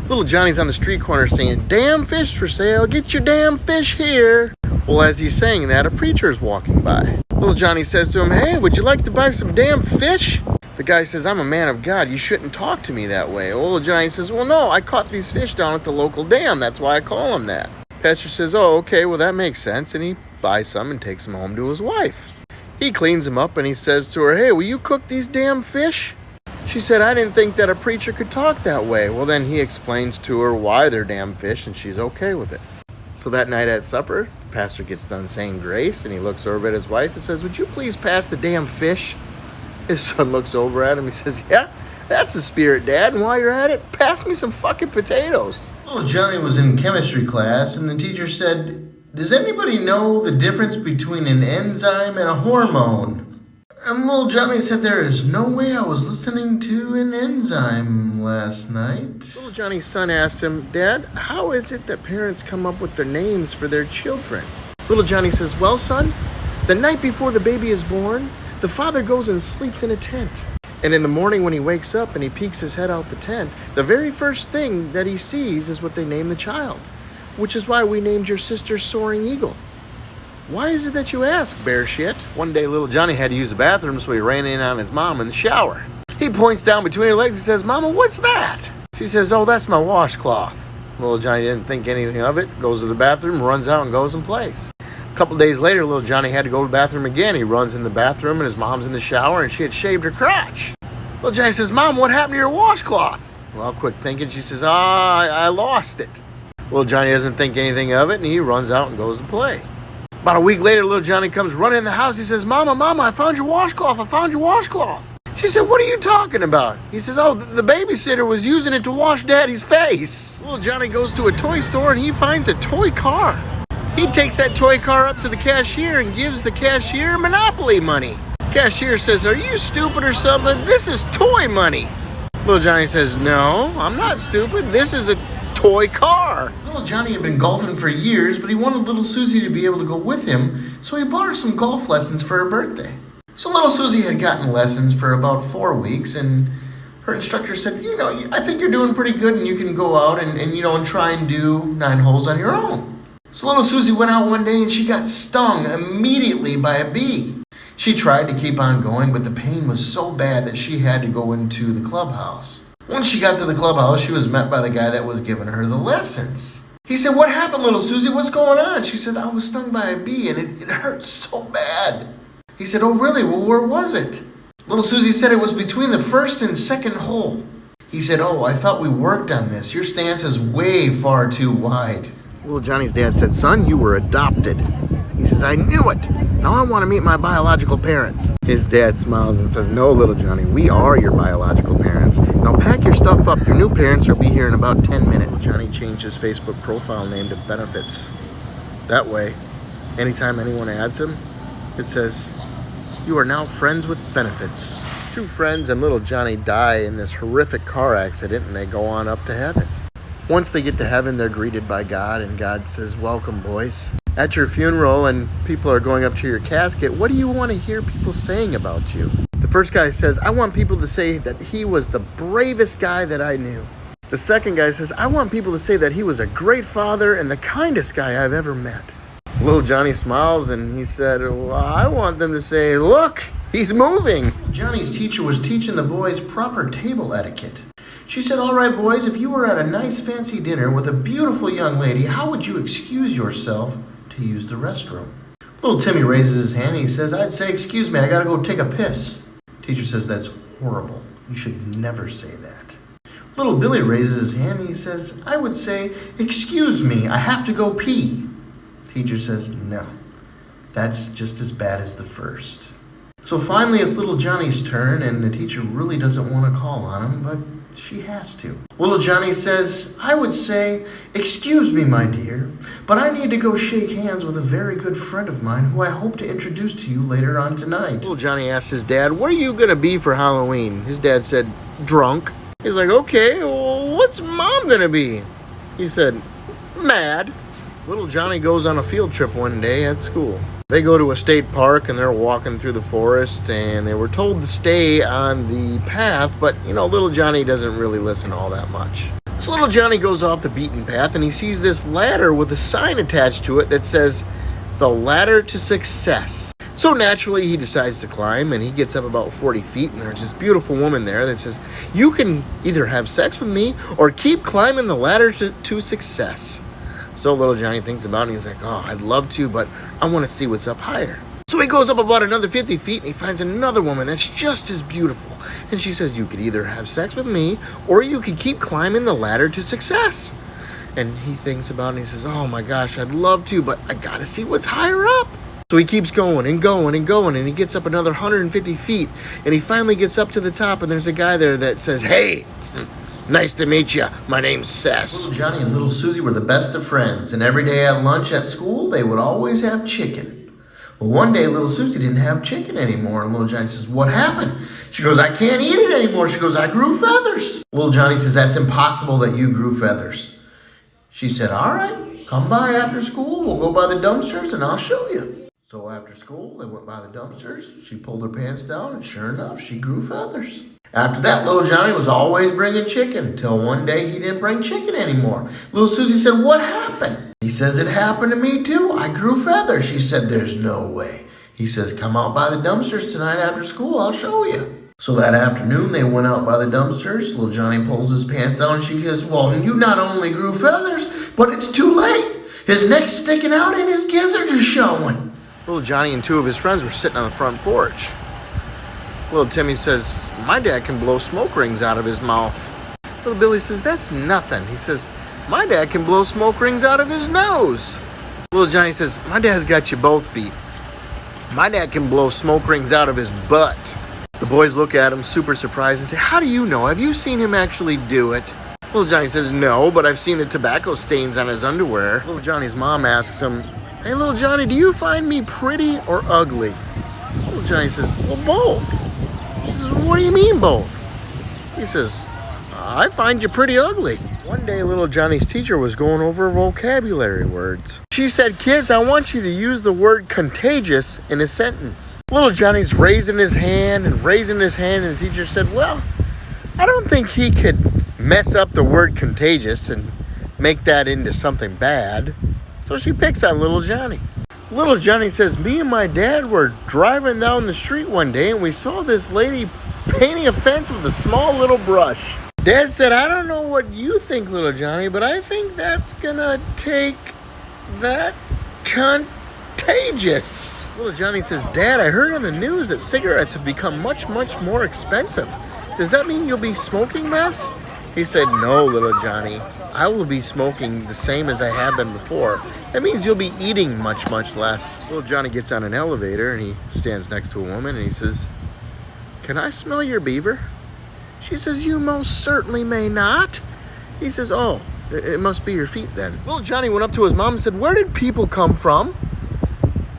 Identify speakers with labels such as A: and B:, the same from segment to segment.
A: Little Johnny's on the street corner saying, "Damn fish for sale, get your damn fish here." Well, as he's saying that, a preacher's walking by. Little Johnny says to him, "Hey, would you like to buy some damn fish?" The guy says, "I'm a man of God, you shouldn't talk to me that way." Well, little Johnny says, "Well, no, I caught these fish down at the local dam, that's why I call them that." Pastor says, "Oh, okay, well that makes sense," and he buys some and takes them home to his wife. He cleans them up and he says to her, "Hey, will you cook these damn fish?" She said, "I didn't think that a preacher could talk that way." Well, then he explains to her why they're damn fish, and she's okay with it. So that night at supper, the pastor gets done saying grace, and he looks over at his wife and says, "Would you please pass the damn fish?" His son looks over at him, he says, "Yeah, that's the spirit, Dad, and while you're at it, pass me some fucking potatoes." Little Johnny was in chemistry class, and the teacher said, "Does anybody know the difference between an enzyme and a hormone?" And little Johnny said, "There is no way I was listening to an enzyme last night." Little Johnny's son asked him, "Dad, how is it that parents come up with their names for their children?" Little Johnny says, "Well, son, the night before the baby is born, the father goes and sleeps in a tent. And in the morning when he wakes up and he peeks his head out the tent, the very first thing that he sees is what they name the child, which is why we named your sister Soaring Eagle." "Why is it that you ask, bear shit?" One day, little Johnny had to use the bathroom, so he ran in on his mom in the shower. He points down between her legs and says, "Mama, what's that?" She says, "Oh, that's my washcloth." Little Johnny didn't think anything of it, goes to the bathroom, runs out, and goes and plays. A couple days later, little Johnny had to go to the bathroom again. He runs in the bathroom, and his mom's in the shower, and she had shaved her crotch. Little Johnny says, "Mom, what happened to your washcloth?" Well, quick thinking, she says, I lost it." Little Johnny doesn't think anything of it, and he runs out and goes to play. About a week later, little Johnny comes running in the house. He says, Mama, I found your washcloth. I found your washcloth." She said, "What are you talking about?" He says, "Oh, the babysitter was using it to wash Daddy's face." Little Johnny goes to a toy store and he finds a toy car. He takes that toy car up to the cashier and gives the cashier Monopoly money. Cashier says, "Are you stupid or something? This is toy money." Little Johnny says, "No, I'm not stupid. This is a toy car." Little Johnny had been golfing for years, but he wanted little Susie to be able to go with him, so he bought her some golf lessons for her birthday. So little Susie had gotten lessons for about 4 weeks, and her instructor said, "I think you're doing pretty good, and you can go out and try and do 9 holes on your own." So little Susie went out one day and she got stung immediately by a bee. She tried to keep on going, but the pain was so bad that she had to go into the clubhouse. Once she got to the clubhouse, she was met by the guy that was giving her the lessons. He said, "What happened, little Susie? What's going on?" She said, "I was stung by a bee and it hurt so bad." He said, "Oh, really? Well, where was it?" Little Susie said, "It was between the first and second hole." He said, "Oh, I thought we worked on this. Your stance is way far too wide." Little Johnny's dad said, "Son, you were adopted." He says, "I knew it. Now I want to meet my biological parents." His dad smiles and says, "No, little Johnny, we are your biological parents. Now pack your stuff up. Your new parents will be here in about 10 minutes. Johnny changed his Facebook profile name to Benefits. That way, anytime anyone adds him, it says, "You are now friends with benefits." 2 friends and little Johnny die in this horrific car accident, and they go on up to heaven. Once they get to heaven, they're greeted by God, and God says, "Welcome, boys." At your funeral and people are going up to your casket, what do you want to hear people saying about you? The first guy says, "I want people to say that he was the bravest guy that I knew." The second guy says, "I want people to say that he was a great father and the kindest guy I've ever met." Little Johnny smiles and he said, "Well, I want them to say, look, he's moving." Johnny's teacher was teaching the boys proper table etiquette. She said, "All right, boys, if you were at a nice fancy dinner with a beautiful young lady, how would you excuse yourself to use the restroom?" Little Timmy raises his hand and he says, "I'd say, 'Excuse me, I gotta go take a piss.'" Teacher says, "That's horrible. You should never say that." Little Billy raises his hand and he says, "I would say, 'Excuse me, I have to go pee.'" Teacher says, "No, that's just as bad as the first." So finally it's little Johnny's turn, and the teacher really doesn't want to call on him, but she has to. Little Johnny says, "I would say, 'Excuse me, my dear, but I need to go shake hands with a very good friend of mine who I hope to introduce to you later on tonight.'" Little Johnny asked his dad, "What are you going to be for Halloween?" His dad said, "Drunk." He's like, "Okay, well, what's Mom going to be?" He said, "Mad." Little Johnny goes on a field trip one day at school. They go to a state park and they're walking through the forest, and they were told to stay on the path, but little Johnny doesn't really listen all that much. So little Johnny goes off the beaten path and he sees this ladder with a sign attached to it that says, "The Ladder to Success." So naturally he decides to climb, and he gets up about 40 feet, and there's this beautiful woman there that says, "You can either have sex with me or keep climbing the ladder to success." So little Johnny thinks about it, and he's like, "Oh, I'd love to, but I want to see what's up higher." So he goes up about another 50 feet, and he finds another woman that's just as beautiful. And she says, "You could either have sex with me or you could keep climbing the ladder to success." And he thinks about it, and he says, "Oh my gosh, I'd love to, but I gotta see what's higher up." So he keeps going and going and going, and he gets up another 150 feet, and he finally gets up to the top, and there's a guy there that says, "Hey, nice to meet you. My name's Sess." Little Johnny and little Susie were the best of friends, and every day at lunch at school, they would always have chicken. Well, one day, little Susie didn't have chicken anymore, and little Johnny says, "What happened?" She goes, "I can't eat it anymore." She goes, "I grew feathers." Little Johnny says, "That's impossible that you grew feathers." She said, "All right, come by after school. We'll go by the dumpsters, and I'll show you." So after school, they went by the dumpsters. She pulled her pants down, and sure enough, she grew feathers. After that, little Johnny was always bringing chicken, until one day he didn't bring chicken anymore. Little Susie said, "What happened?" He says, "It happened to me too. I grew feathers." She said, "There's no way." He says, "Come out by the dumpsters tonight after school. I'll show you." So that afternoon, they went out by the dumpsters. Little Johnny pulls his pants down, and she says, "Well, you not only grew feathers, but it's too late. His neck's sticking out and his gizzards are showing." Little Johnny and two of his friends were sitting on the front porch. Little Timmy says, "My dad can blow smoke rings out of his mouth." Little Billy says, "That's nothing." He says, "My dad can blow smoke rings out of his nose." Little Johnny says, "My dad's got you both beat. My dad can blow smoke rings out of his butt." The boys look at him super surprised and say, "How do you know? Have you seen him actually do it?" Little Johnny says, "No, but I've seen the tobacco stains on his underwear." Little Johnny's mom asks him, "Hey, little Johnny, do you find me pretty or ugly?" Little Johnny says, "Well, both." She says, "What do you mean both?" He says, "I find you pretty ugly." One day, little Johnny's teacher was going over vocabulary words. She said, "Kids, I want you to use the word contagious in a sentence." Little Johnny's raising his hand, and the teacher said, "Well, I don't think he could mess up the word contagious and make that into something bad." So she picks on little Johnny. Little Johnny says, "Me and my dad were driving down the street one day, and we saw this lady painting a fence with a small little brush. Dad said, 'I don't know what you think, little Johnny, but I think that's gonna take that contagious.'" Little Johnny says, "Dad, I heard on the news that cigarettes have become much, much more expensive. Does that mean you'll be smoking less?" He said, "No, little Johnny. I will be smoking the same as I have been before. That means you'll be eating much, much less." Little Johnny gets on an elevator, and he stands next to a woman, and he says, "Can I smell your beaver?" She says, "You most certainly may not." He says, "Oh, it must be your feet then." Little Johnny went up to his mom and said, "Where did people come from?"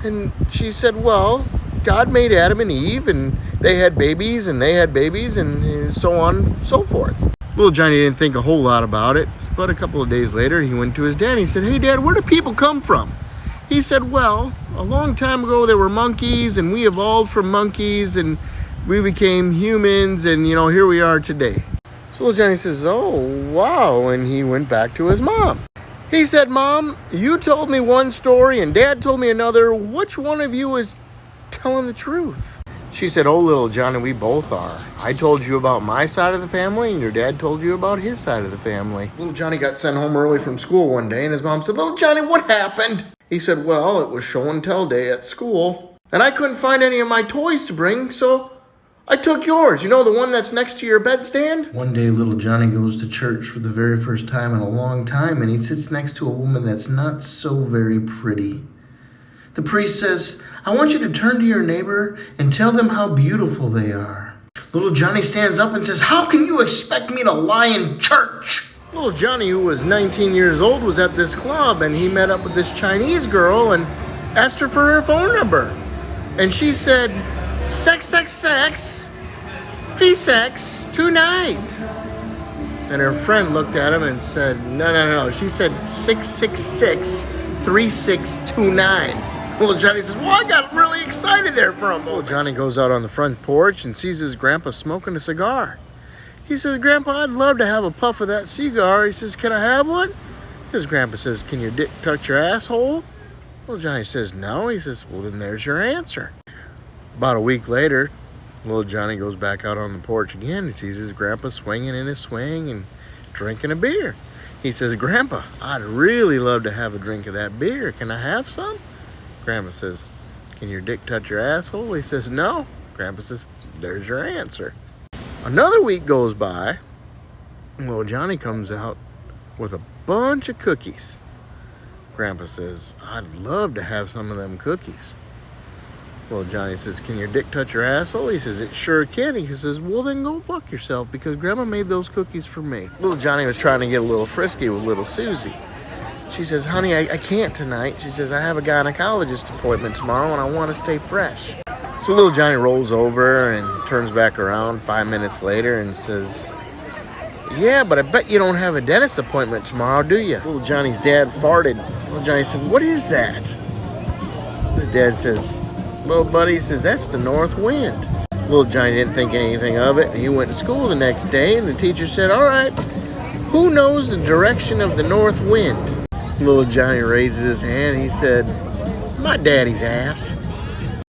A: And she said, "Well, God made Adam and Eve, and they had babies, and they had babies, and so on and so forth." Little Johnny didn't think a whole lot about it, but a couple of days later, he went to his dad and he said, "Hey, Dad, where do people come from?" He said, "Well, a long time ago, there were monkeys, and we evolved from monkeys, and we became humans, and, here we are today." So little Johnny says, "Oh, wow," and he went back to his mom. He said, "Mom, you told me one story, and Dad told me another. Which one of you is telling the truth?" She said, "Oh, little Johnny, we both are. I told you about my side of the family, and your dad told you about his side of the family." Little Johnny got sent home early from school one day, and his mom said, "Little Johnny, what happened?" He said, "Well, it was show and tell day at school, and I couldn't find any of my toys to bring, so I took yours. The one that's next to your bedstand?" One day, little Johnny goes to church for the very first time in a long time, and he sits next to a woman that's not so very pretty. The priest says, "I want you to turn to your neighbor and tell them how beautiful they are." Little Johnny stands up and says, "How can you expect me to lie in church?" Little Johnny, who was 19 years old, was at this club, and he met up with this Chinese girl and asked her for her phone number. And she said, "Sex, sex, sex, free sex, tonight." And her friend looked at him and said, No. She said 666-3629. Little Johnny says, "Well, I got really excited there for a moment." Little Johnny goes out on the front porch and sees his grandpa smoking a cigar. He says, Grandpa, I'd love to have a puff of that cigar. He says, can I have one? His grandpa says, can your dick touch your asshole? Little Johnny says, no. He says, well, then there's your answer. About a week later, little Johnny goes back out on the porch again. He sees his grandpa swinging in his swing and drinking a beer. He says, Grandpa, I'd really love to have a drink of that beer. Can I have some? Grandpa says, can your dick touch your asshole? He says, no. Grandpa says, there's your answer. Another week goes by. Little Johnny comes out with a bunch of cookies. Grandpa says, I'd love to have some of them cookies. Little Johnny says, can your dick touch your asshole? He says, it sure can. He says, well, then go fuck yourself because Grandma made those cookies for me. Little Johnny was trying to get a little frisky with little Susie. She says, honey, I can't tonight. She says, I have a gynecologist appointment tomorrow and I want to stay fresh. So little Johnny rolls over and turns back around 5 minutes later and says, yeah, but I bet you don't have a dentist appointment tomorrow, do you? Little Johnny's dad farted. Little Johnny said, what is that? His dad says, little buddy, says, that's the north wind. Little Johnny didn't think anything of it. And he went to school the next day and the teacher said, all right, who knows the direction of the north wind? Little Johnny raises his hand. He said, my daddy's ass.